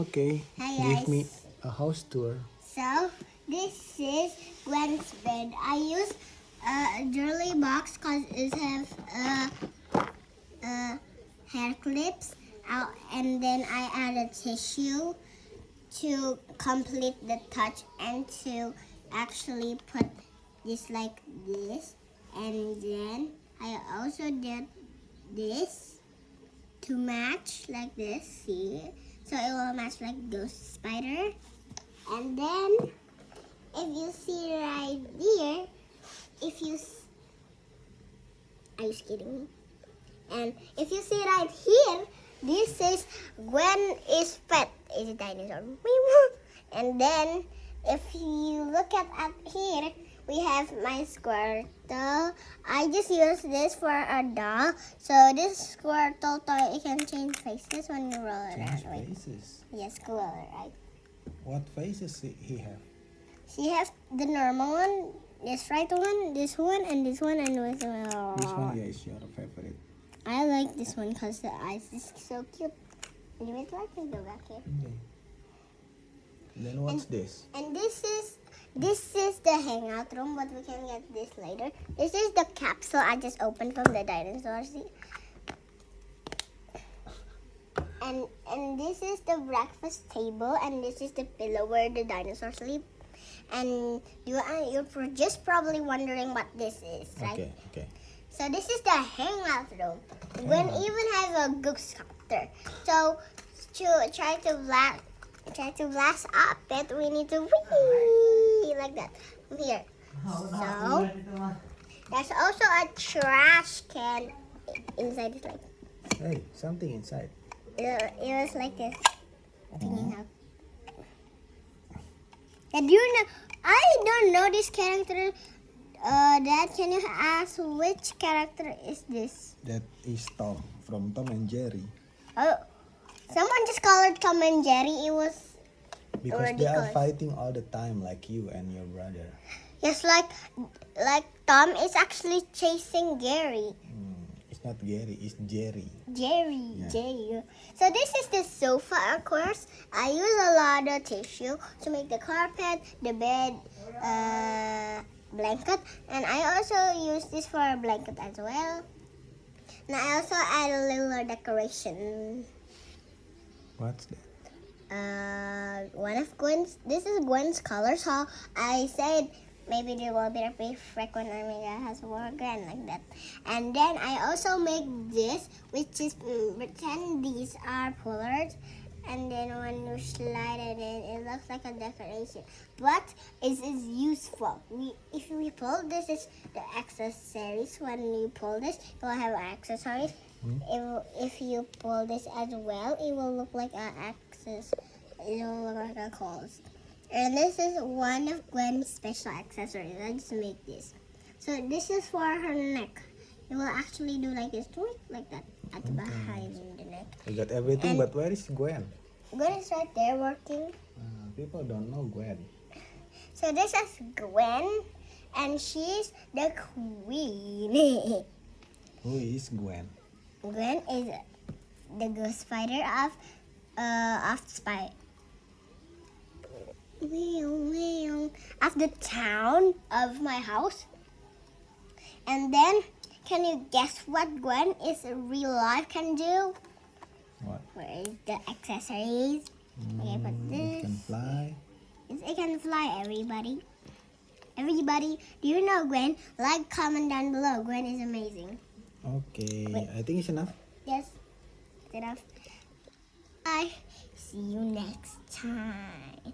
Okay, Hi give me guys. a house tour. So this is Gwen's bed. I use a jewelry box because it have hair clips out, and then I added tissue to complete the touch and to actually put this like this, and then I also did this to match like this. See, so it will match like ghost spider. And then, if you see right here, if you, are you kidding me? And if you see right here, this says Gwen is pet. Is a dinosaur. And then, if you look at here, we have my Squirtle. I just use this for a doll. So this Squirtle toy, it can change faces when you roll it Change out. faces. Yes, color, right? What faces he have? She has the normal one, this right one, this one, and this one, and this one. Which one is your favorite? I like this one because the eyes is so cute. You would like to go back here. Okay. Then what's this? And this is the hangout room, but we can get this later. This is the capsule I just opened from the dinosaur. See? And this is the breakfast table, and this is the pillow where the dinosaurs sleep. And you're just probably wondering what this is, right? Okay. So this is the hangout room. Gwen even has a ghost copter. So to try to blast up it, we need to wee like that from here. So there's also a trash can inside this, like Hey, something inside. it was like this. Thinking out. And do you know? I don't know this character. Dad, can you ask which character is this? That is Tom from Tom and Jerry. Oh, someone just called it Tom and Jerry. It was Because they are ridiculous. fighting all the time, like you and your brother. Yes, like Tom is actually chasing Gary. It's not Gary, it's Jerry. Jerry, Yeah. Jerry. So this is the sofa, of course. I use a lot of tissue to make the carpet, the bed, blanket, and I also use this for a blanket as well. And I also add a little decoration. What's that? One of Gwen's. This is Gwen's color, so I said maybe there will be a big frequent when Amiga has more Gwen like that. And then I also make this, which is pretend these are pullers. And then when you slide it in, it looks like a decoration. But it is useful. If we pull, this is the accessories. When you pull this, you will have accessories. If you pull this as well, it will look like an access. It will look like a clothes. And this is one of Gwen's special accessories. I just make this. So this is for her neck. It will actually do like this, like that, at the behind the neck. You got everything, but where is Gwen? Gwen is right there working. People don't know Gwen. So this is Gwen, and she's the queen. Who is Gwen? Gwen is the ghost spider of of the town of my house. And then, can you guess what Gwen is in real life can do? What? Where is the accessories? Okay, put It this. can fly. It can fly, everybody. Everybody, do you know Gwen? Like, comment down below. Gwen is amazing. Okay, Wait. I think it's enough. Yes, it's enough. Bye. See you next time.